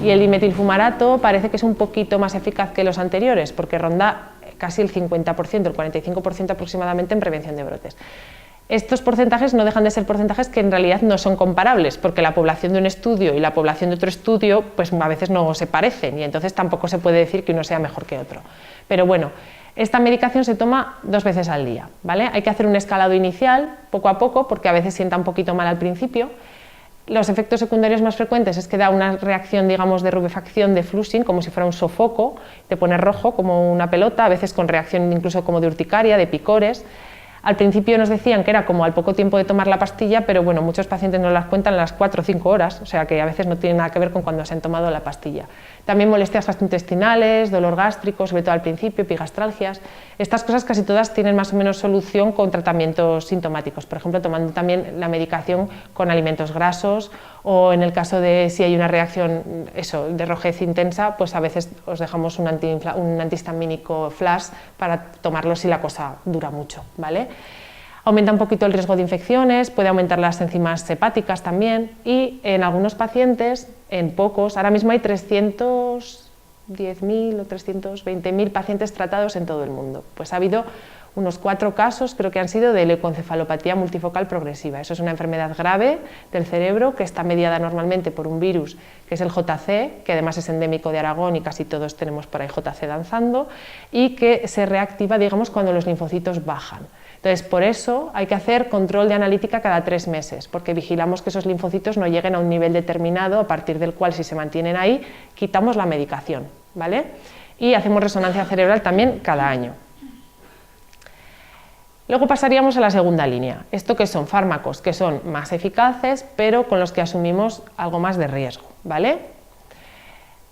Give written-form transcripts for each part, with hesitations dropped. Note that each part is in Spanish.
Y el dimetilfumarato parece que es un poquito más eficaz que los anteriores, porque ronda casi el 50%, el 45% aproximadamente en prevención de brotes. Estos porcentajes no dejan de ser porcentajes que en realidad no son comparables, porque la población de un estudio y la población de otro estudio pues a veces no se parecen y entonces tampoco se puede decir que uno sea mejor que otro. Pero bueno, esta medicación se toma 2 veces al día, ¿vale? Hay que hacer un escalado inicial, poco a poco, porque a veces sienta un poquito mal al principio. Los efectos secundarios más frecuentes es que da una reacción, digamos, de rubefacción, de flushing, como si fuera un sofoco, te pone rojo como una pelota, a veces con reacción incluso como de urticaria, de picores. Al principio nos decían que era como al poco tiempo de tomar la pastilla, pero bueno, muchos pacientes nos las cuentan a las 4 o 5 horas, o sea que a veces no tiene nada que ver con cuando se han tomado la pastilla. También molestias gastrointestinales, dolor gástrico, sobre todo al principio, epigastralgias. Estas cosas casi todas tienen más o menos solución con tratamientos sintomáticos, por ejemplo, tomando también la medicación con alimentos grasos o en el caso de si hay una reacción de rojez intensa, pues a veces os dejamos un antihistamínico flash para tomarlo si la cosa dura mucho, ¿vale? Aumenta un poquito el riesgo de infecciones, puede aumentar las enzimas hepáticas también y en algunos pacientes, en pocos, ahora mismo hay 310.000 o 320.000 pacientes tratados en todo el mundo. Pues ha habido unos 4 casos, creo que han sido de leucoencefalopatía multifocal progresiva. Eso es una enfermedad grave del cerebro que está mediada normalmente por un virus que es el JC, que además es endémico de Aragón y casi todos tenemos por ahí JC danzando, y que se reactiva, digamos, cuando los linfocitos bajan. Entonces, por eso hay que hacer control de analítica cada 3 meses, porque vigilamos que esos linfocitos no lleguen a un nivel determinado, a partir del cual, si se mantienen ahí, quitamos la medicación, ¿vale? Y hacemos resonancia cerebral también cada año. Luego pasaríamos a la segunda línea. Esto que son fármacos que son más eficaces, pero con los que asumimos algo más de riesgo, ¿vale?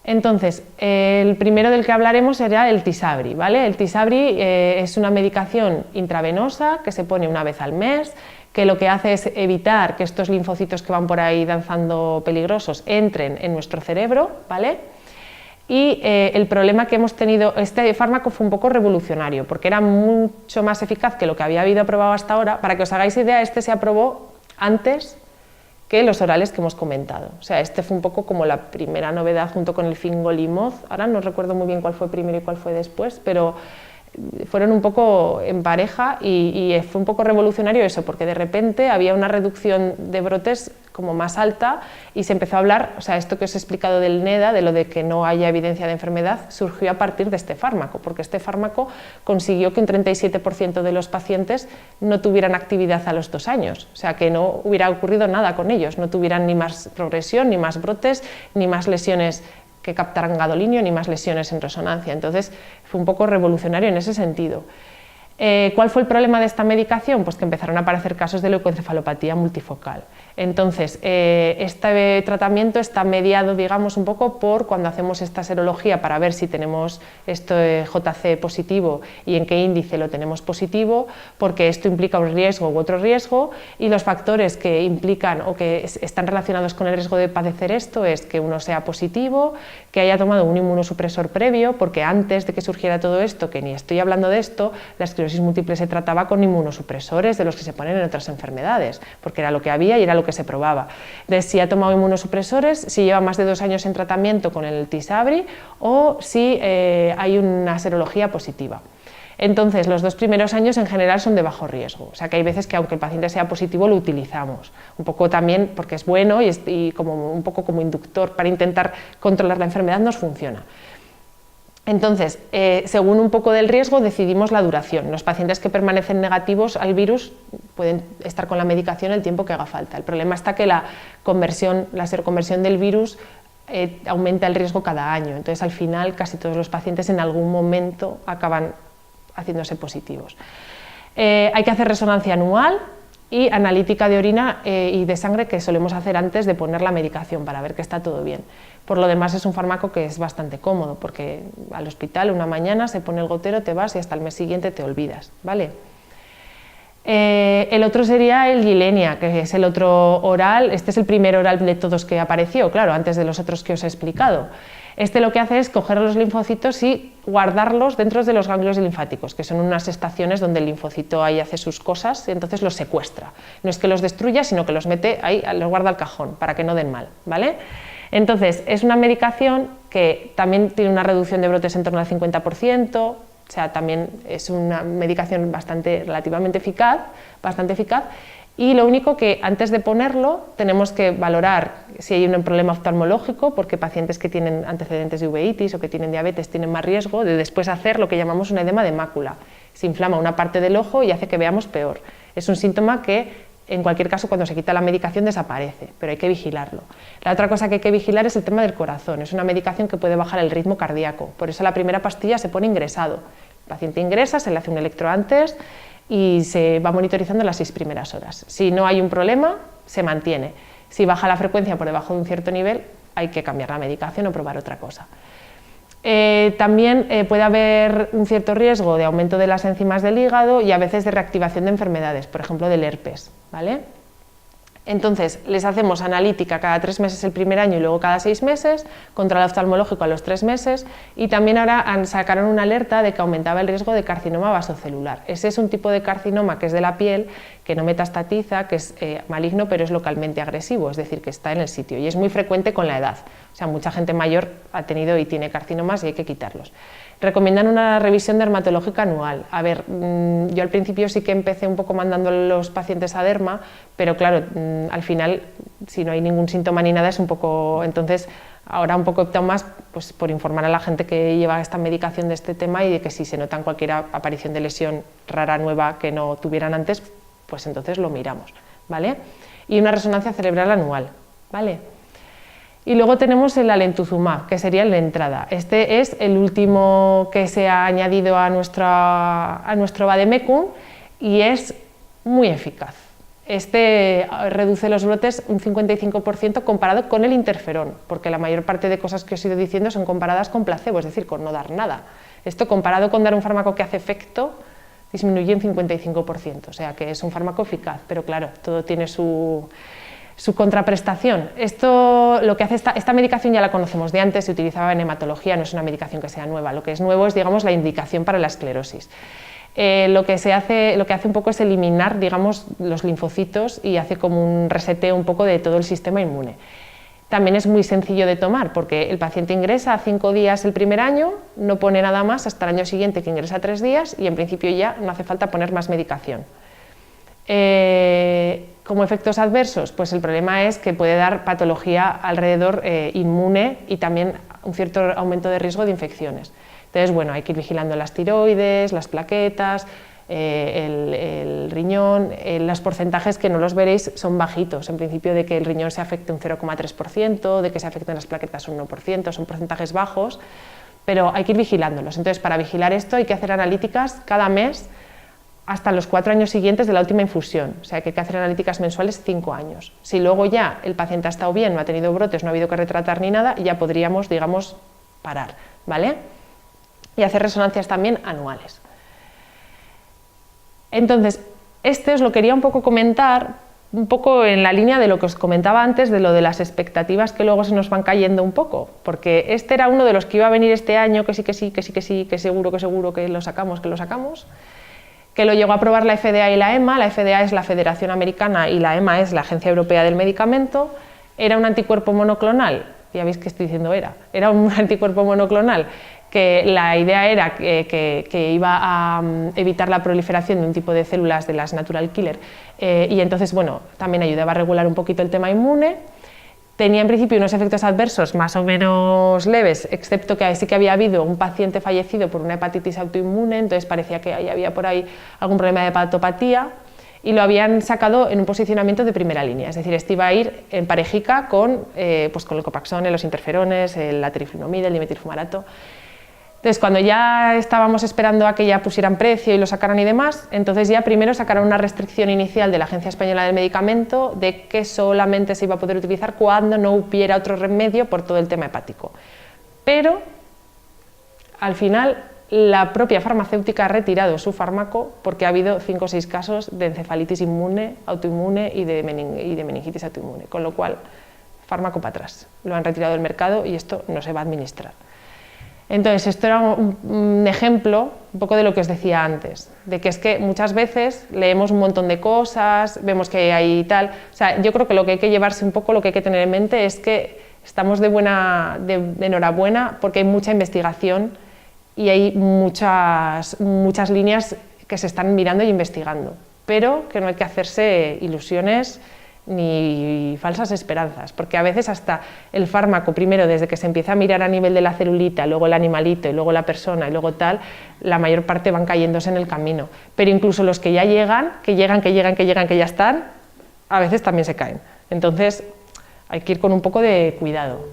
Entonces, el primero del que hablaremos será el Tysabri, ¿vale? El Tysabri es una medicación intravenosa que se pone una vez al mes, que lo que hace es evitar que estos linfocitos que van por ahí danzando peligrosos entren en nuestro cerebro, ¿vale? Y el problema que hemos tenido, este fármaco fue un poco revolucionario, porque era mucho más eficaz que lo que había habido aprobado hasta ahora. Para que os hagáis idea, este se aprobó antes que los orales que hemos comentado. O sea, este fue un poco como la primera novedad junto con el fingolimod. Ahora no recuerdo muy bien cuál fue primero y cuál fue después, pero fueron un poco en pareja y fue un poco revolucionario eso, porque de repente había una reducción de brotes como más alta y se empezó a hablar, o sea, esto que os he explicado del NEDA, de lo de que no haya evidencia de enfermedad, surgió a partir de este fármaco, porque este fármaco consiguió que un 37% de los pacientes no tuvieran actividad a los 2 años, o sea, que no hubiera ocurrido nada con ellos, no tuvieran ni más progresión, ni más brotes, ni más lesiones que captaran gadolinio, ni más lesiones en resonancia. Entonces fue un poco revolucionario en ese sentido. ¿Cuál fue el problema de esta medicación? Pues que empezaron a aparecer casos de leucoencefalopatía multifocal. Entonces, este tratamiento está mediado, digamos, un poco por cuando hacemos esta serología para ver si tenemos este JC positivo y en qué índice lo tenemos positivo, porque esto implica un riesgo u otro riesgo, y los factores que implican o que están relacionados con el riesgo de padecer esto es que uno sea positivo, que haya tomado un inmunosupresor previo, porque antes de que surgiera todo esto, que ni estoy hablando de esto, la esclerosis múltiple se trataba con inmunosupresores de los que se ponen en otras enfermedades, porque era lo que había y era lo que se probaba. Entonces, si ha tomado inmunosupresores, si lleva más de 2 años en tratamiento con el Tysabri o si hay una serología positiva. Entonces, los 2 primeros años en general son de bajo riesgo, o sea que hay veces que aunque el paciente sea positivo lo utilizamos, un poco también porque es bueno y como un poco como inductor para intentar controlar la enfermedad nos funciona. Entonces, según un poco del riesgo, decidimos la duración. Los pacientes que permanecen negativos al virus pueden estar con la medicación el tiempo que haga falta. El problema está que la seroconversión del virus aumenta el riesgo cada año. Entonces, al final, casi todos los pacientes en algún momento acaban haciéndose positivos. Hay que hacer resonancia anual y analítica de orina y de sangre que solemos hacer antes de poner la medicación para ver que está todo bien. Por lo demás es un fármaco que es bastante cómodo porque al hospital una mañana se pone el gotero, te vas y hasta el mes siguiente te olvidas, ¿vale? El otro sería el Gilenya, que es el otro oral. Este es el primer oral de todos que apareció, claro, antes de los otros que os he explicado. Este lo que hace es coger los linfocitos y guardarlos dentro de los ganglios linfáticos, que son unas estaciones donde el linfocito ahí hace sus cosas y entonces los secuestra. No es que los destruya, sino que los mete ahí, los guarda al cajón para que no den mal, ¿vale? Entonces, es una medicación que también tiene una reducción de brotes en torno al 50%, o sea, también es una medicación relativamente eficaz, bastante eficaz, y lo único que antes de ponerlo tenemos que valorar si hay un problema oftalmológico, porque pacientes que tienen antecedentes de uveitis o que tienen diabetes tienen más riesgo de después hacer lo que llamamos un edema de mácula. Se inflama una parte del ojo y hace que veamos peor. Es un síntoma que en cualquier caso cuando se quita la medicación desaparece, pero hay que vigilarlo. La otra cosa que hay que vigilar es el tema del corazón. Es una medicación que puede bajar el ritmo cardíaco, por eso la primera pastilla se pone ingresado. El paciente ingresa, se le hace un electro antes y se va monitorizando las 6 primeras horas. Si no hay un problema, se mantiene. Si baja la frecuencia por debajo de un cierto nivel, hay que cambiar la medicación o probar otra cosa. También puede haber un cierto riesgo de aumento de las enzimas del hígado y a veces de reactivación de enfermedades, por ejemplo del herpes, ¿vale? Entonces, les hacemos analítica cada 3 meses el primer año y luego cada 6 meses, control oftalmológico a los 3 meses y también ahora sacaron una alerta de que aumentaba el riesgo de carcinoma vasocelular. Ese es un tipo de carcinoma que es de la piel, que no metastatiza, que es maligno pero es localmente agresivo, es decir, que está en el sitio y es muy frecuente con la edad. O sea, mucha gente mayor ha tenido y tiene carcinomas y hay que quitarlos. Recomiendan una revisión dermatológica anual. A ver, yo al principio sí que empecé un poco mandando a los pacientes a derma, pero claro, al final, si no hay ningún síntoma ni nada, es un poco... Entonces, ahora un poco he optado más pues, por informar a la gente que lleva esta medicación de este tema y de que si se notan cualquier aparición de lesión rara, nueva, que no tuvieran antes, pues entonces lo miramos, ¿vale? Y una resonancia cerebral anual, ¿vale? Y luego tenemos el alentuzumab, que sería el de entrada. Este es el último que se ha añadido a nuestro vademecum y es muy eficaz. Este reduce los brotes un 55% comparado con el interferón, porque la mayor parte de cosas que os he ido diciendo son comparadas con placebo, es decir, con no dar nada. Esto comparado con dar un fármaco que hace efecto, disminuye un 55%, o sea que es un fármaco eficaz, pero claro, todo tiene su contraprestación. Esto, lo que hace esta medicación ya la conocemos de antes, se utilizaba en hematología, no es una medicación que sea nueva, lo que es nuevo es, digamos, la indicación para la esclerosis. Lo que hace un poco es eliminar, digamos, los linfocitos y hace como un reseteo un poco de todo el sistema inmune. También es muy sencillo de tomar porque el paciente ingresa 5 días el primer año, no pone nada más hasta el año siguiente que ingresa 3 días y en principio ya no hace falta poner más medicación. Como efectos adversos, pues el problema es que puede dar patología alrededor inmune y también un cierto aumento de riesgo de infecciones. Entonces, bueno, hay que ir vigilando las tiroides, las plaquetas, el riñón, los porcentajes que no los veréis son bajitos, en principio de que el riñón se afecte un 0,3%, de que se afecten las plaquetas un 1%, son porcentajes bajos, pero hay que ir vigilándolos. Entonces, para vigilar esto hay que hacer analíticas cada mes hasta los 4 años siguientes de la última infusión, o sea que hay que hacer analíticas mensuales 5 años. Si luego ya el paciente ha estado bien, no ha tenido brotes, no ha habido que retratar ni nada, ya podríamos, digamos, parar, ¿vale? Y hacer resonancias también anuales. Entonces, os lo quería un poco comentar, un poco en la línea de lo que os comentaba antes, de lo de las expectativas que luego se nos van cayendo un poco, porque este era uno de los que iba a venir este año, que seguro que lo sacamos, que lo llegó a aprobar la FDA y la EMA. La FDA es la Federación Americana y la EMA es la Agencia Europea del Medicamento. Era un anticuerpo monoclonal, ya veis que estoy diciendo era un anticuerpo monoclonal, que la idea era que iba a evitar la proliferación de un tipo de células de las natural killer y entonces, bueno, también ayudaba a regular un poquito el tema inmune. Tenía en principio unos efectos adversos más o menos leves, excepto que sí que había habido un paciente fallecido por una hepatitis autoinmune, entonces parecía que ahí había por ahí algún problema de hepatopatía y lo habían sacado en un posicionamiento de primera línea, es decir, este iba a ir en parejica con el copaxone, los interferones, la teriflunomida, el dimetilfumarato. Entonces, cuando ya estábamos esperando a que ya pusieran precio y lo sacaran y demás, entonces ya primero sacaron una restricción inicial de la Agencia Española del Medicamento de que solamente se iba a poder utilizar cuando no hubiera otro remedio por todo el tema hepático. Pero, al final, la propia farmacéutica ha retirado su fármaco porque ha habido 5 o 6 casos de encefalitis inmune, autoinmune y de meningitis autoinmune, con lo cual, fármaco para atrás. Lo han retirado del mercado y esto no se va a administrar. Entonces, esto era un ejemplo un poco de lo que os decía antes, de que es que muchas veces leemos un montón de cosas, vemos que hay tal, o sea, yo creo que lo que hay que llevarse un poco, lo que hay que tener en mente es que estamos de enhorabuena porque hay mucha investigación y hay muchas líneas que se están mirando y investigando, pero que no hay que hacerse ilusiones ni falsas esperanzas, porque a veces hasta el fármaco, primero desde que se empieza a mirar a nivel de la celulita, luego el animalito y luego la persona y luego tal, la mayor parte van cayéndose en el camino, pero incluso los que ya llegan, que ya están, a veces también se caen. Entonces hay que ir con un poco de cuidado.